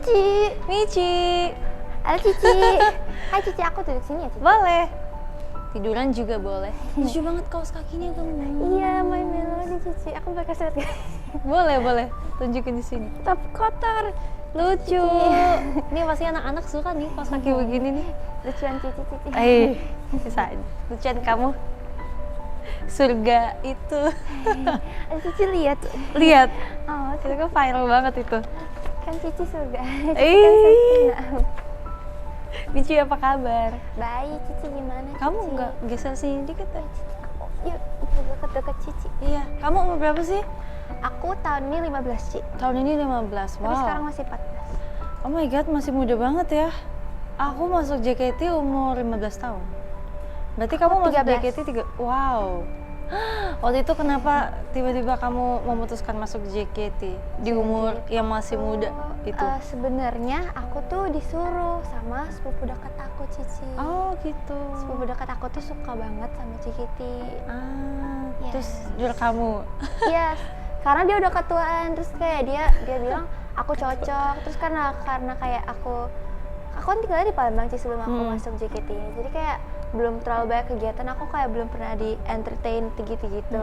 Cici. Michi. Halo Cici. Hai Cici, aku duduk sini ya Cici. Boleh. Tiduran juga boleh. Lucu banget kaos kakinya kamu. Iya, main melodi Cici. Aku pakai set. Boleh. Tunjukin di sini. Tapi kotor. Lucu. Ini pasti anak-anak suka nih kaos kaki begini nih. Lucuan Cici. Bisa aja. Lucuan kamu. Surga itu. Cici lihat. Lihat. Oh, Itu kan viral banget itu. kan Cici surga. Michi apa kabar? Baik, Cici gimana? Kamu Cici? nggak geser sini dikit ya? Yuk, deket-deket Cici. Iya. Kamu umur berapa sih? Aku tahun ini 15 Ci. Tahun ini 15. Wow. Tapi sekarang masih 14. Oh my god, masih muda banget ya. Aku masuk JKT umur 15 tahun. Berarti kamu masuk 13. JKT 3. Wow. Waktu itu kenapa tiba-tiba kamu memutuskan masuk JKT di umur yang masih muda itu? Sebenarnya aku tuh disuruh sama sepupu dekat aku Cici. Oh gitu. Sepupu dekat aku tuh suka banget sama JKT. Yes. Terus jual kamu? Yes, karena dia udah ketuaan, terus kayak dia bilang aku cocok. Terus karena kayak aku kan tinggalnya di Palembang sih sebelum aku masuk JKT ini, jadi kayak belum terlalu banyak kegiatan, aku kayak belum pernah di entertain gitu.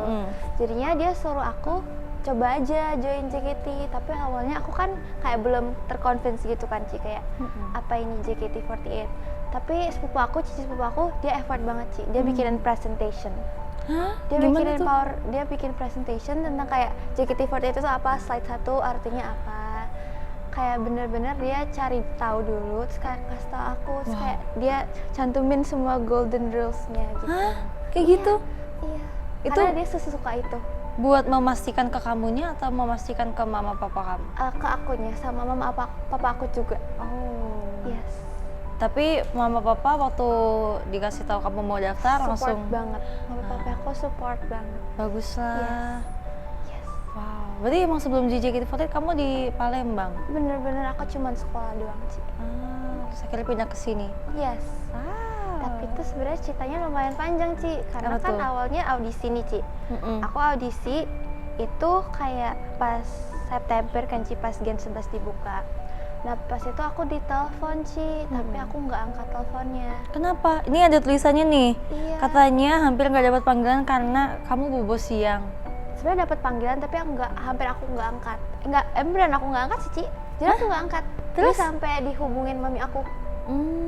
Jadinya dia suruh aku coba aja join JKT, tapi awalnya aku kan kayak belum terconvince gitu kan Ci, kayak apa ini JKT48. Tapi cici sepupu aku, dia effort banget Ci, dia bikinin presentation. Hah? Dia bikin presentation tentang kayak JKT48 itu apa, slide 1 artinya apa. Kayak bener-bener dia cari tahu dulu, terus kayak kasih tahu aku, terus kayak dia cantumin semua golden rules-nya gitu. Hah? Kayak gitu? Iya. Itu Karena dia sesuka itu. buat memastikan ke kamunya atau memastikan ke mama papa kamu? Ke akunya sama mama papa aku juga. Oh. Yes. Tapi mama papa waktu dikasih tahu kamu mau daftar Support langsung banget. Mama papa aku support banget. bagus lah. Yes. Wow. Berarti emang sebelum di JKT48 kamu di Palembang? Bener-bener aku cuman sekolah doang sih. Terus akhirnya pindah ke sini. Yes. Tapi itu sebenarnya ceritanya lumayan panjang Ci, karena Apa kan tuh? awalnya audisi nih Ci. Aku audisi itu kayak pas September kan Ci, pas Gen 11 dibuka. Nah pas itu aku ditelepon Ci, tapi aku nggak angkat teleponnya. Kenapa? Ini ada tulisannya nih. Iya. Katanya hampir nggak dapat panggilan karena kamu bobo siang. Sebenarnya dapat panggilan tapi hampir aku nggak angkat. Beneran aku nggak angkat sih Ci. Jadi aku nggak angkat. Terus sampai dihubungin mami aku.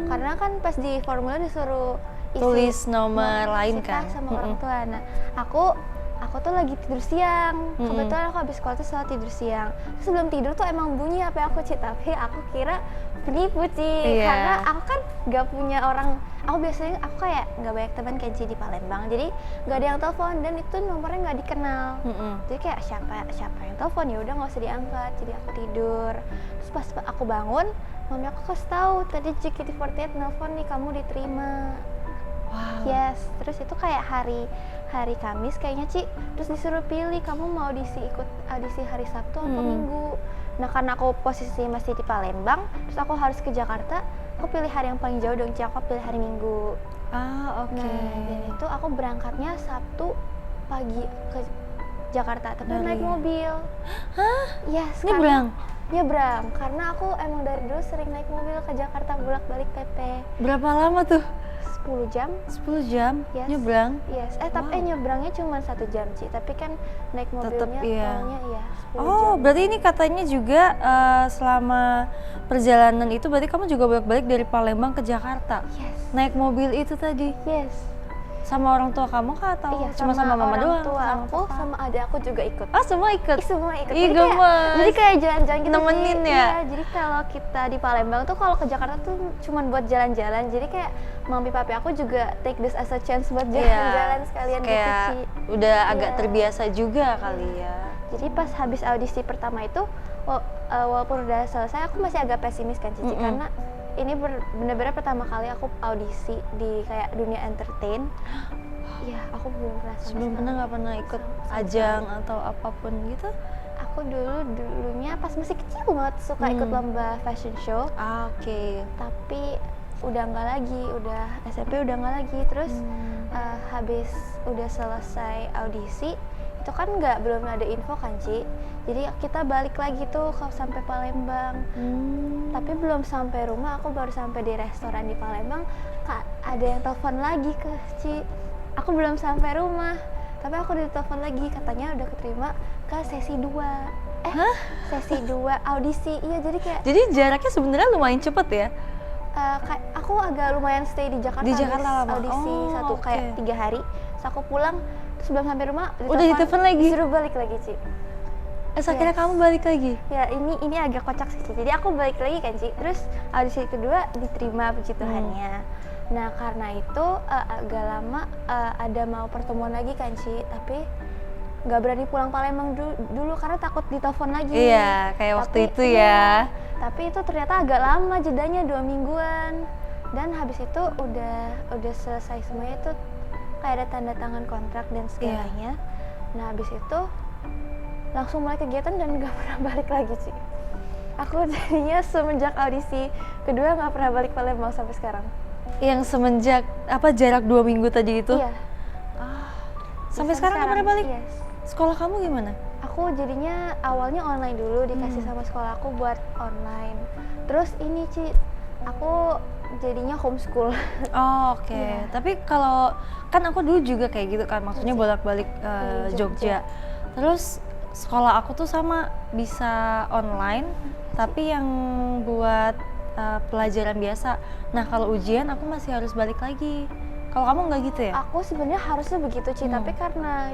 Karena kan pas di formulir disuruh isi Tulis nomor lain kan? sama orang tua. Nah, aku tuh lagi tidur siang. Kebetulan aku habis sekolah tuh selalu tidur siang. Terus sebelum tidur tuh emang bunyi HP aku Ci, tapi aku kira penipu Ci. Iya. Karena aku kan gak punya orang, aku kayak gak banyak teman kayak Ci di Palembang. Jadi gak ada yang telepon dan itu nomornya gak dikenal. Jadi kayak siapa yang telepon, ya udah nggak usah diangkat. Jadi aku tidur. Terus pas aku bangun, mami aku kasih tahu tadi JKT48 nelfon nih, kamu diterima. Wow. Yes, terus itu kayak hari Kamis kayaknya Ci, terus disuruh pilih kamu mau ikut audisi hari Sabtu atau Minggu. Nah karena aku posisi masih di Palembang, terus aku harus ke Jakarta, aku pilih hari yang paling jauh dong Ci, aku pilih hari Minggu. Oke. Nah dan itu aku berangkatnya Sabtu pagi ke Jakarta, tapi naik mobil. Hah? Yes. Nyebrang, karena aku emang dari dulu sering naik mobil ke Jakarta bolak-balik PP. Berapa lama tuh? 10 jam. 10 jam? Yes. Nyebrang? Yes, tapi nyebrangnya cuma 1 jam Ci, tapi kan naik mobilnya tolnya 10 jam. Oh, berarti ini katanya juga selama perjalanan itu berarti kamu juga bolak-balik dari Palembang ke Jakarta? Yes. Naik mobil itu tadi? Yes. Sama orang tua kamu kah atau Iya, cuma sama mama doang? Orang tua aku sama adik aku juga ikut. Oh, semua ikut? Semua ikut. Ih, gemes. Jadi kayak jalan-jalan gitu. Nemenin ya? Iya, jadi kalau kita di Palembang tuh kalau ke Jakarta tuh cuman buat jalan-jalan. Jadi kayak mami papi aku juga take this as a chance buat jalan-jalan sekalian kayak gitu Ci. Udah agak terbiasa juga kali ya. Jadi pas habis audisi pertama itu, walaupun udah selesai, aku masih agak pesimis kan Cici, karena ini bener-bener pertama kali aku audisi di kayak dunia entertain. Iya, aku belum pernah Sebelum nggak pernah ikut ajang atau apapun gitu? Aku dulunya pas masih kecil banget suka ikut lomba fashion show. Oke. Tapi udah nggak lagi, udah SMP udah nggak lagi. Terus habis udah selesai audisi, itu kan belum ada info kan Ci, jadi kita balik lagi tuh sampai Palembang. Tapi belum sampai rumah, aku baru sampai di restoran di Palembang, Kak, ada yang telepon lagi ke Ci. Aku belum sampai rumah, tapi aku ditelepon lagi, katanya udah keterima ke sesi 2. Sesi 2 audisi. Iya, jadi kayak Jadi jaraknya sebenarnya lumayan cepet ya? kayak aku agak lumayan stay di Jakarta. Di Jakarta habis lama? audisi Oh, kayak 3 hari. Terus aku pulang, terus belum sampai rumah Udah ditelepon lagi? disuruh balik lagi Ci. Akhirnya kamu balik lagi? Ya ini agak kocak sih Ci. Jadi aku balik lagi kan Ci, terus audisi kedua diterima, puji Tuhannya. Nah karena itu agak lama ada mau pertemuan lagi kan Ci, tapi nggak berani pulang Palembang dulu karena takut ditelepon lagi. Iya, kayak waktu Tapi, itu iya, ya. Tapi itu ternyata agak lama jedanya, 2 mingguan. Dan habis itu udah selesai semuanya, itu kayak ada tanda tangan kontrak dan segalanya. Nah habis itu langsung mulai kegiatan dan nggak pernah balik lagi sih. Aku jadinya semenjak audisi kedua nggak pernah balik Palembang sampai sekarang. Yang semenjak jarak 2 minggu tadi itu? Iya. Sampai sekarang nggak pernah balik? Yes. Sekolah kamu gimana? Aku jadinya awalnya online dulu, dikasih sama sekolah aku buat online. Terus ini Ci, aku jadinya homeschool. Oh, oke. Iya. Tapi kalau kan aku dulu juga kayak gitu kan, maksudnya bolak-balik Jogja. Terus sekolah aku tuh sama bisa online, tapi yang buat pelajaran biasa. Nah kalau ujian aku masih harus balik lagi. Kalau kamu nggak gitu ya? Aku sebenarnya harusnya begitu Ci, tapi karena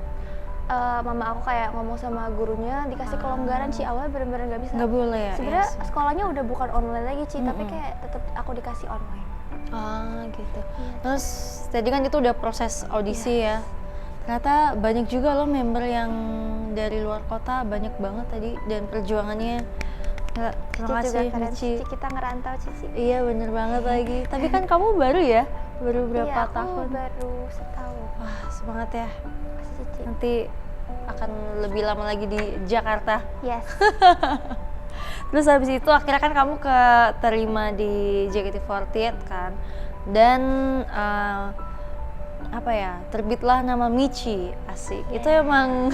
mama aku kayak ngomong sama gurunya dikasih kelonggaran Ci, awalnya benar-benar nggak bisa. Nggak boleh ya? Sebenarnya sekolahnya udah bukan online lagi Ci, tapi kayak tetap aku dikasih online. Gitu. Terus tadi kan itu udah proses audisi ya. Ternyata banyak juga loh member yang dari luar kota, banyak banget tadi, dan perjuangannya. Terima kasih Michi. Kita ngerantau Cici. Iya bener banget lagi. Tapi kan kamu baru ya? Baru berapa tahun? Aku baru setahun. Wah semangat ya. Cici. Nanti akan lebih lama lagi di Jakarta. Yes. Terus habis itu akhirnya kan kamu keterima di JKT48 kan, dan terbitlah nama Michi. Asik. Yeah. Itu emang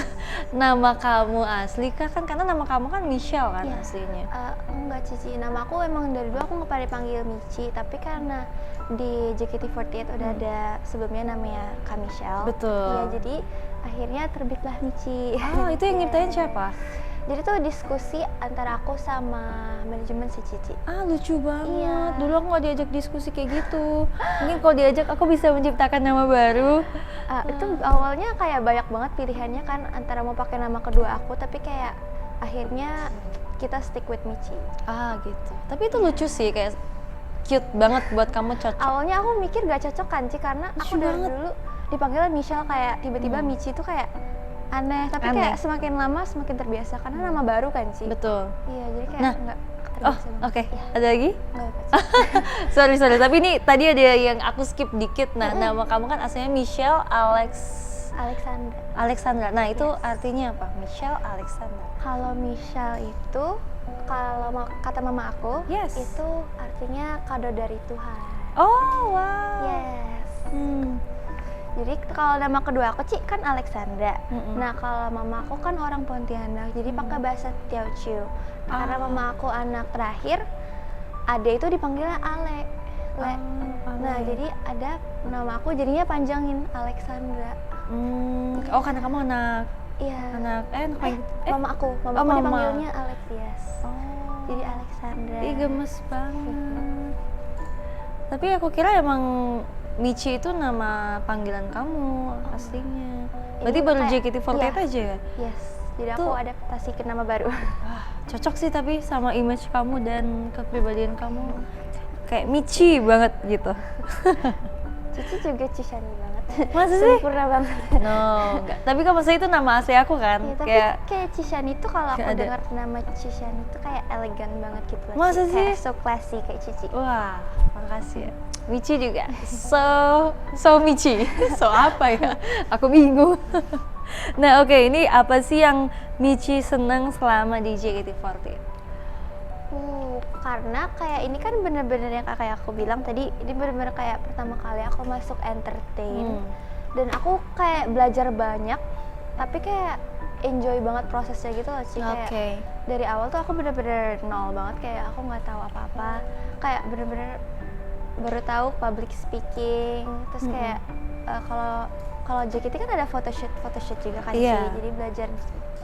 nama kamu asli kah? Kan karena nama kamu kan Michelle kan aslinya. Enggak Cici, nama aku emang dari dulu aku nggak pada dipanggil Michi, tapi karena di JKT48 udah ada sebelumnya namanya Kak Michelle. Betul. Iya, jadi akhirnya terbitlah Michi. Itu yang nyiptain siapa? Jadi tuh diskusi antara aku sama manajemen si Cici. Lucu banget. Iya. Dulu aku nggak diajak diskusi kayak gitu. Mungkin kalau diajak aku bisa menciptakan nama baru. Itu awalnya kayak banyak banget pilihannya kan, antara mau pakai nama kedua aku, tapi kayak akhirnya kita stick with Michi. Gitu. Tapi itu lucu sih, kayak cute banget buat kamu, cocok. Awalnya aku mikir gak cocok kan Ci, karena aku dari dulu dipanggil Michelle, kayak tiba-tiba Michi tuh kayak aneh, tapi kayak semakin lama semakin terbiasa karena nama baru kan Ci. Betul. Iya, jadi kayak nggak terbiasa. Oke. Ada lagi? Nggak apa sorry, tapi ini tadi ada yang aku skip dikit. Nah, nama kamu kan aslinya Michelle Alexandra. Nah, itu artinya apa? Michelle Alexandra. Kalau Michelle itu, kalau kata mama aku, itu artinya kado dari Tuhan. Oh, wow. Yes. Jadi kalau nama kedua aku Ci kan Alexandra. Nah kalau mama aku kan orang Pontianak, jadi pakai bahasa Teochew. Karena mama aku anak terakhir, ade itu dipanggilnya Ale. Nah jadi ada nama aku jadinya panjangin Alexandra. Karena kamu anak. Iya. Mama aku dipanggilnya Alex, yes. Jadi Alexandra. Ih gemes banget. Tapi aku kira emang Michi itu nama panggilan kamu aslinya. Berarti baru JKT48 aja ya? Yes. Jadi aku adaptasi ke nama baru. Cocok sih tapi sama image kamu dan kepribadian kamu. Kayak Michi banget gitu. Cici juga Cishani banget. Masa sih? Sempurna banget. No, enggak. Tapi kan maksudnya itu nama asli aku kan. Ya, tapi kayak Cishani itu kalau aku dengar nama Cishani itu kayak elegan banget gitu. Masa sih? Kayak so classy kayak Cici. Wah, makasih ya. Michi juga. So Michi. So apa ya? Aku bingung. Nah, oke, ini apa sih yang Michi seneng selama di JKT48? Karena kayak ini kan bener-bener yang kayak aku bilang tadi, ini bener-bener kayak pertama kali aku masuk entertain. Dan aku kayak belajar banyak tapi kayak enjoy banget prosesnya gitu loh Ci. Kayak Oke. dari awal tuh aku bener-bener nol banget, kayak aku nggak tahu apa-apa, kayak bener-bener baru tahu public speaking, terus kayak kalau JKT kan ada photoshoot juga kan Iya. sih, jadi belajar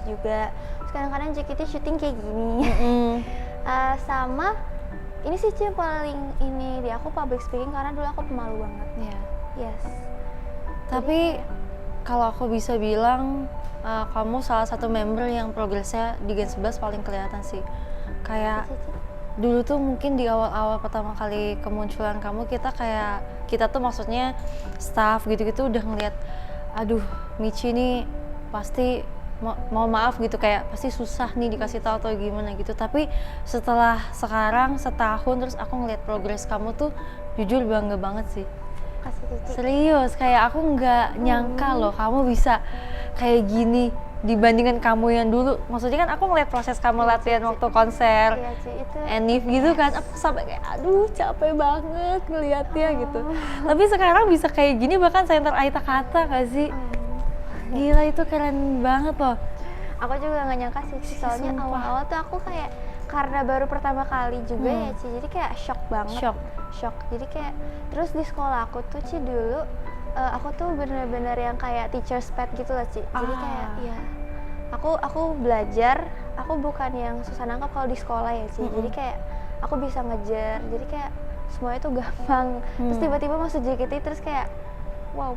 juga. Terus kadang-kadang JKT syuting kayak gini. Sama ini sih Ci yang paling ini di aku public speaking, karena dulu aku pemalu banget. Iya. Yes. Tapi kalau aku bisa bilang kamu salah satu member yang progresnya di Gen 11 paling kelihatan sih. Kayak dulu tuh mungkin di awal-awal pertama kali kemunculan kamu, kita tuh maksudnya staff gitu-gitu udah ngeliat, aduh Michi nih pasti mau maaf gitu, kayak pasti susah nih dikasih tahu atau gimana gitu. Tapi setelah sekarang setahun terus aku ngeliat progres kamu tuh, jujur bangga banget sih. Kasih Cici. Serius, kayak aku nggak nyangka loh kamu bisa kayak gini dibandingkan kamu yang dulu. Maksudnya kan aku ngeliat proses kamu latihan waktu konser Iya Ci, itu Enif gitu kan, aku sampai kayak aduh capek banget ngeliatnya gitu. Tapi sekarang bisa kayak gini, bahkan center Aita Kata gak sih? Gila, itu keren banget loh. aku juga nggak nyangka sih, soalnya Sumpah. awal-awal tuh aku kayak karena baru pertama kali juga ya Ci, jadi kayak shock banget. Shock. Jadi kayak terus di sekolah aku tuh Ci dulu aku tuh bener-bener yang kayak teacher's pet gitu loh Ci. Jadi kayak ya aku belajar, aku bukan yang susah nangkap kalau di sekolah ya Ci. Jadi kayak aku bisa ngejar, jadi kayak semuanya tuh gampang. Terus tiba-tiba masuk JKT terus kayak wow.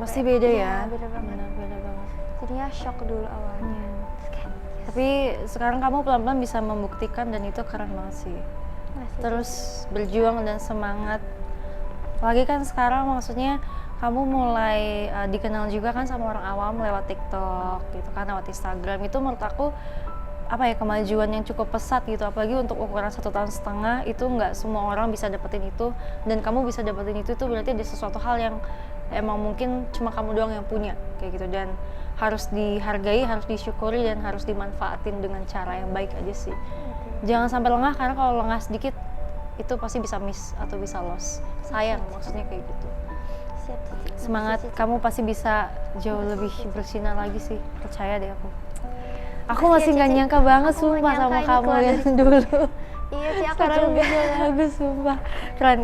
Pasti Kayak, beda iya, ya. beda banget. Beda banget. Jadinya shock dulu awalnya. Terus kayak Tapi sekarang kamu pelan-pelan bisa membuktikan dan itu keren banget sih. masih Terus berjuang dan semangat. Apalagi kan sekarang maksudnya kamu mulai dikenal juga kan sama orang awam lewat TikTok gitu kan, lewat Instagram. Itu menurut aku apa ya, kemajuan yang cukup pesat gitu, apalagi untuk ukuran 1,5 tahun itu nggak semua orang bisa dapetin itu, dan kamu bisa dapetin itu berarti ada sesuatu hal yang emang mungkin cuma kamu doang yang punya kayak gitu, dan harus dihargai, harus disyukuri, dan harus dimanfaatin dengan cara yang baik aja sih. Jangan sampai lengah, karena kalau lengah sedikit itu pasti bisa miss atau bisa loss. Sayang maksudnya kayak gitu. siap Cici. Semangat, Makasih, Cici. kamu pasti bisa jauh lebih bersinar lagi sih, percaya deh aku. Aku Makasih masih ya, nggak Cici. nyangka banget Aku nggak sumpah sama nyangka ini kamu keluar yang dari- dulu. Iya Ci, aku Sekarang juga. udah bagus sumpah. Keren.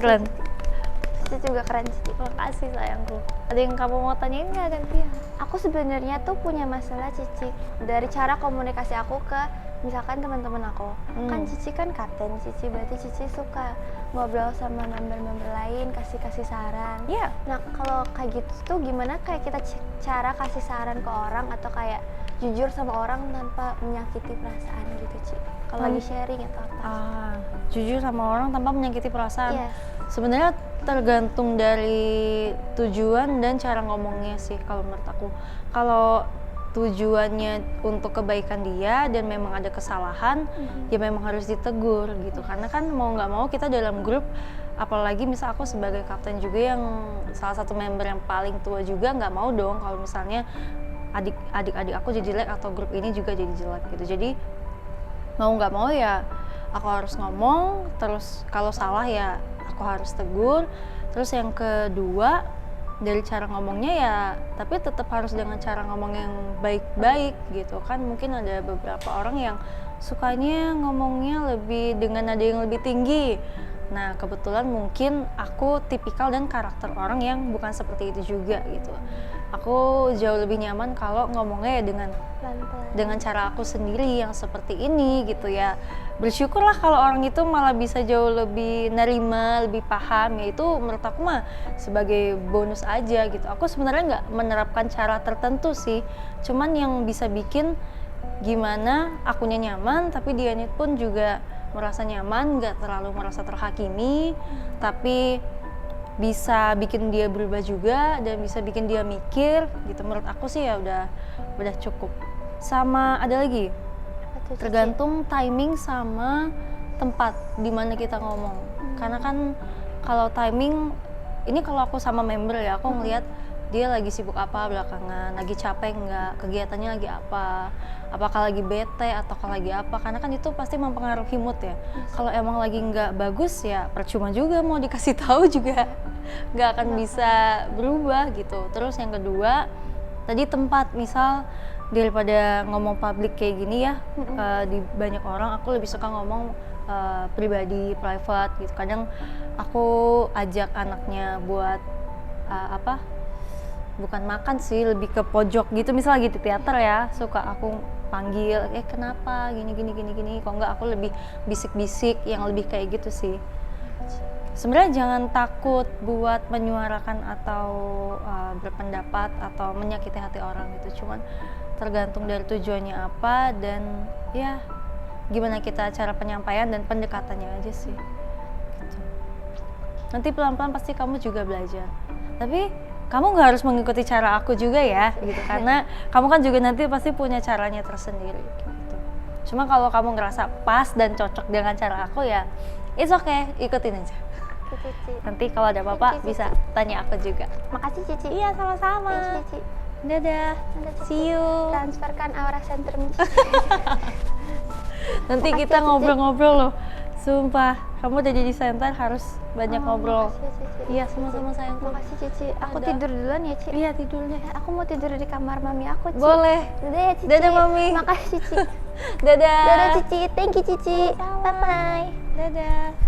Cici juga keren Cici. Makasih sayangku. Ada yang kamu mau tanyain nggak gantian? Aku sebenarnya tuh punya masalah Cici dari cara komunikasi aku ke misalkan teman-teman aku. Kan Cici kan kapten Cici, berarti Cici suka ngobrol sama member-member lain, kasih saran. Iya. Nah kalau kayak gitu tuh gimana kayak kita cara kasih saran ke orang atau kayak jujur sama orang tanpa menyakiti perasaan gitu Ci. Kalau lagi sharing atau apa? Jujur sama orang tanpa menyakiti perasaan. Yes. Sebenarnya tergantung dari tujuan dan cara ngomongnya sih kalau menurut aku. Kalau tujuannya untuk kebaikan dia dan memang ada kesalahan, ya memang harus ditegur gitu. Karena kan mau nggak mau kita dalam grup, apalagi misal aku sebagai kapten juga yang salah satu member yang paling tua juga, nggak mau dong kalau misalnya adik-adik aku jadi jelek atau grup ini juga jadi jelek gitu. Jadi mau nggak mau ya aku harus ngomong, terus kalau salah ya aku harus tegur. Terus yang kedua, dari cara ngomongnya ya tapi tetap harus dengan cara ngomong yang baik-baik gitu kan. Mungkin ada beberapa orang yang sukanya ngomongnya lebih dengan nada yang lebih tinggi. Nah kebetulan mungkin aku tipikal dan karakter orang yang bukan seperti itu juga gitu. Aku jauh lebih nyaman kalau ngomongnya ya Pelan-pelan. dengan cara aku sendiri yang seperti ini gitu ya. Bersyukurlah kalau orang itu malah bisa jauh lebih nerima, lebih paham, ya itu menurut aku mah sebagai bonus aja gitu. Aku sebenarnya nggak menerapkan cara tertentu sih, cuman yang bisa bikin gimana akunya nyaman tapi dianya pun juga merasa nyaman, nggak terlalu merasa terhakimi, tapi bisa bikin dia berubah juga dan bisa bikin dia mikir gitu. Menurut aku sih ya udah cukup. Sama ada lagi, Apa tuh, Cici? tergantung timing sama tempat di mana kita ngomong. Karena kan kalau timing ini, kalau aku sama member ya, aku ngeliat dia lagi sibuk apa belakangan, lagi capek nggak, kegiatannya lagi apa, apakah lagi bete atau lagi apa, karena kan itu pasti mempengaruhi mood ya. Kalau emang lagi nggak bagus ya percuma juga mau dikasih tahu juga nggak akan bisa berubah gitu. Terus yang kedua, tadi tempat, misal daripada ngomong publik kayak gini ya, di banyak orang, aku lebih suka ngomong pribadi, private gitu. Kadang aku ajak anaknya buat bukan makan sih, lebih ke pojok gitu, misal lagi di teater ya, suka aku panggil, kenapa gini, kok enggak aku lebih bisik-bisik yang lebih kayak gitu sih. Sebenarnya jangan takut buat menyuarakan atau berpendapat atau menyakiti hati orang gitu, cuman tergantung dari tujuannya apa dan ya gimana kita cara penyampaian dan pendekatannya aja sih gitu. Nanti pelan-pelan pasti kamu juga belajar, tapi kamu nggak harus mengikuti cara aku juga ya gitu, karena kamu kan juga nanti pasti punya caranya tersendiri gitu. Cuma kalau kamu ngerasa pas dan cocok dengan cara aku ya it's okay, ikutin aja. Cici. Nanti kalau ada apa-apa bisa tanya aku juga. Makasih Cici. Iya, sama-sama. Thanks, Cici. Dadah. See you. Transferkan aura sentrum Cici. Nanti Makasih, kita Cici. ngobrol-ngobrol loh. Sumpah, kamu udah jadi center harus banyak ngobrol. Makasih, Cici. Iya, sama-sama sayangku. Makasih Cici. Aku Dadah. tidur duluan ya Cici. Iya, tidur deh. Aku mau tidur di kamar mami aku Cici. Boleh. Dadah ya Cici. Dadah, Mami. Makasih Cici. Dadah. Dadah Cici. Thank you Cici. Sama-sama. Bye bye. Dadah.